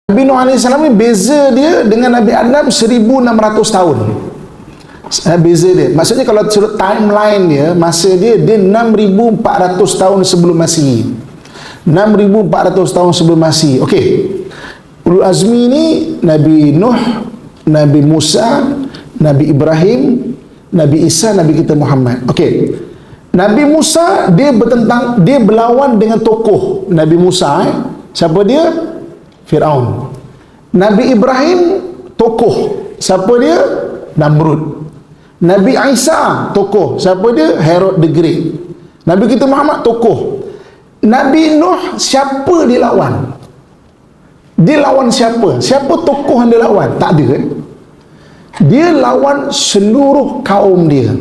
Nabi Nuh AS ni beza dia dengan Nabi Adam 1600 tahun. Beza dia. Maksudnya kalau sudut timeline dia, masa dia 6400 tahun sebelum Masihi. 6400 tahun sebelum Masihi. Okey. Ulul Azmi ni Nabi Nuh, Nabi Musa, Nabi Ibrahim, Nabi Isa, Nabi kita Muhammad. Okey. Nabi Musa dia berlawan dengan tokoh Nabi Musa. Siapa dia? Fir'aun. Nabi Ibrahim tokoh. Siapa dia? Namrud. Nabi Isa tokoh. Siapa dia? Herod the Great. Nabi kita Muhammad tokoh. Nabi Nuh siapa dia lawan? Dia lawan siapa? Siapa tokoh yang dia lawan? Tak ada. Dia lawan seluruh kaum dia.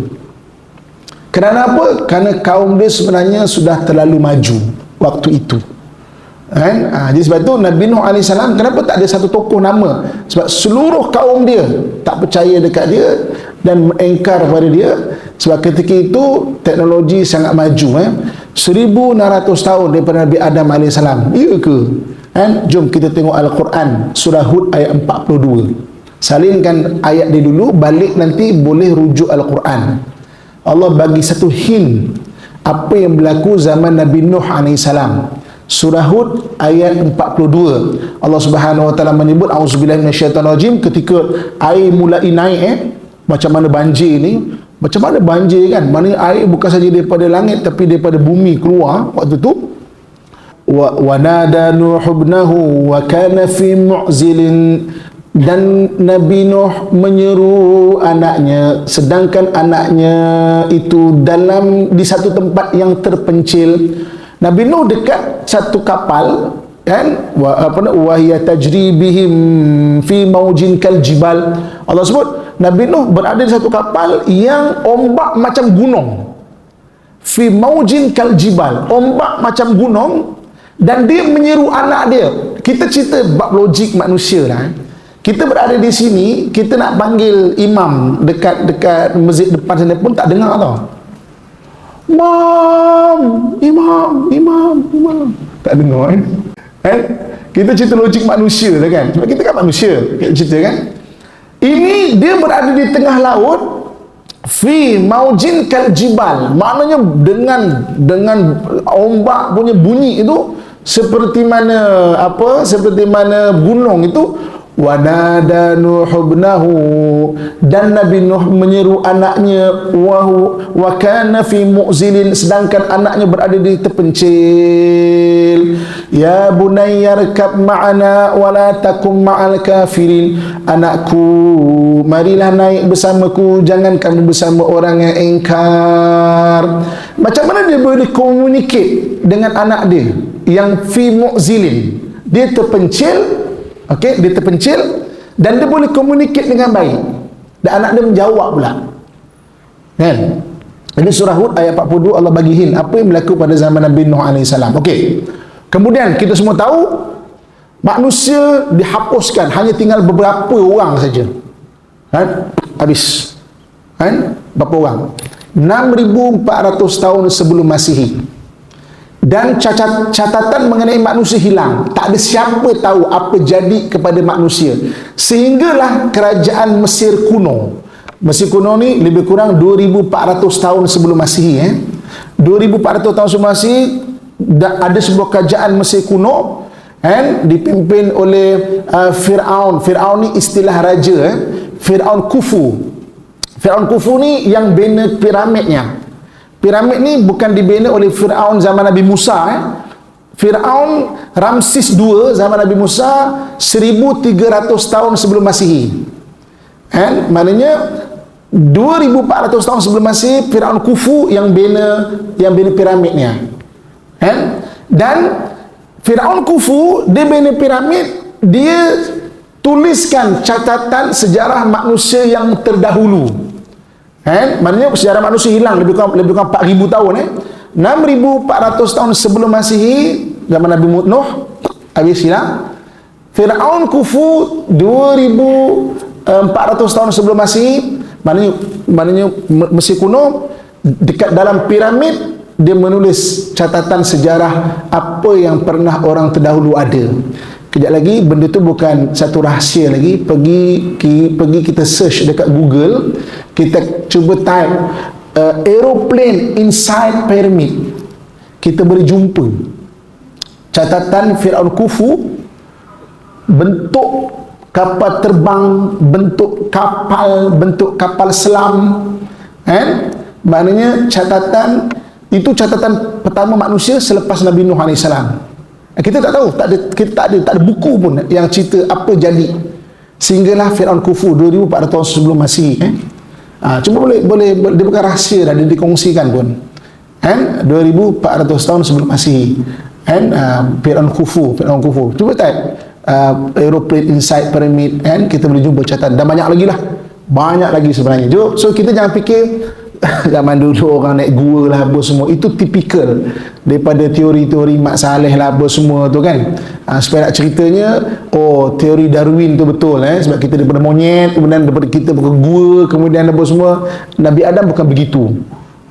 Kenapa? Kerana kaum dia sebenarnya sudah terlalu maju waktu itu. Jadi sebab itu Nabi Nuh AS kenapa tak ada satu tokoh nama? Sebab seluruh kaum dia tak percaya dekat dia dan mengingkar kepada dia. Sebab ketika itu teknologi sangat maju. 1600 tahun daripada Nabi Adam AS. Ya ke? Jom kita tengok Al-Quran surah Hud ayat 42. Salinkan ayat dia dulu, balik nanti boleh rujuk Al-Quran. Allah bagi satu hint apa yang berlaku zaman Nabi Nuh AS. Surah Hud ayat 42. Allah Subhanahu wa taala menyebut auzubillahi minasyaitonirrajim ketika air mulai naik macam mana banjir ni, macam mana banjir kan? Mana air bukan saja daripada langit tapi daripada bumi keluar waktu tu. Wa nada Nuh ibnahu wa kana fi mu'zilin, dan Nabi Nuh menyeru anaknya sedangkan anaknya itu di satu tempat yang terpencil. Nabi Nuh dekat satu kapal kan, wa hiya tajri bihim fi maujin kal jibal. Allah sebut Nabi Nuh berada di satu kapal yang ombak macam gunung. Fi maujin kal jibal, ombak macam gunung, dan dia menyeru anak dia. Kita cerita bab logik manusia lah. Kita berada di sini, kita nak panggil imam dekat masjid depan sana pun tak dengar tau. Imam. Tak dengar kan? Kita cerita logik manusia lah kan? Sebab kita kan manusia, kita cerita kan? Ini dia berada di tengah laut, fi maujin kal jibal, maknanya dengan ombak punya bunyi itu seperti mana gunung itu. Wa nada Nuh ibnahu, dan Nabi Nuh menyeru anaknya, wa kana fi mu'zilin, sedangkan anaknya berada di terpencil. Ya bunayya rkab ma'ana wa la takum ma'al kafirin, anakku marilah naik bersamaku, jangan kamu bersama orang yang ingkar. Macam mana dia boleh communicate dengan anak dia yang fi mu'zilin, dia terpencil. Okey, dia terpencil dan dia boleh communicate dengan baik. Dan anak dia menjawab pula. Kan? Ini surah Hud ayat 42, Allah bagi hint apa yang berlaku pada zaman Nabi Nuh AS. Okey. Kemudian kita semua tahu manusia dihapuskan, hanya tinggal beberapa orang saja. Habis. Berapa orang? 6400 tahun sebelum Masihi. Dan catatan mengenai manusia hilang. Tak ada siapa tahu apa jadi kepada manusia. Sehinggalah kerajaan Mesir kuno. Mesir kuno ni lebih kurang 2400 tahun sebelum Masihi. 2400 tahun sebelum Masihi ada sebuah kerajaan Mesir kuno dipimpin oleh Fir'aun. Fir'aun ni istilah raja. Fir'aun Khufu. Fir'aun Khufu ni yang bina piramidnya. Piramid ni bukan dibina oleh Fir'aun zaman Nabi Musa. Fir'aun Ramses II zaman Nabi Musa 1300 tahun sebelum Masihi. Maknanya 2400 tahun sebelum Masihi Fir'aun Khufu yang bina piramidnya. Dan Fir'aun Khufu dia bina piramid, dia tuliskan catatan sejarah manusia yang terdahulu. Maknanya sejarah manusia hilang lebih kurang 4000 tahun. 6400 tahun sebelum Masihi zaman Nabi Nuh habis hilang. Fir'aun Khufu 2400 tahun sebelum Masihi, maknanya Mesir kuno dekat dalam piramid dia menulis catatan sejarah apa yang pernah orang terdahulu ada. kejap lagi benda tu bukan satu rahsia lagi. Pergi kita search dekat Google, kita cuba type aeroplane inside pyramid, kita boleh jumpa catatan Firaun Khufu, bentuk kapal terbang, bentuk kapal selam, kan? Maknanya catatan itu catatan pertama manusia selepas Nabi Nuh AS. Kita tak tahu, tak ada buku pun yang cerita apa jadi sehinggalah Firaun Khufu 2400 tahun sebelum Masihi. Cuma boleh dia bukan rahsia dah, dia dikongsikan pun. 2400 tahun sebelum Masihi. Firaun Khufu. Cuba type aeroplane inside pyramid, kita boleh jumpa catatan, dan banyak lagi sebenarnya. So kita jangan fikir zaman dulu orang naik gua lah apa semua, itu tipikal daripada teori-teori Mak Saleh lah apa semua tu kan. Supaya nak ceritanya, teori Darwin tu betul, sebab kita daripada monyet, kemudian daripada kita ke gua, kemudian apa semua. Nabi Adam bukan begitu.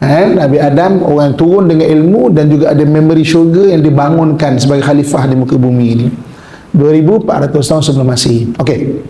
Nabi Adam orang turun dengan ilmu dan juga ada memori syurga yang dibangunkan sebagai khalifah di muka bumi ini 2400 tahun sebelum Masihi. Okey.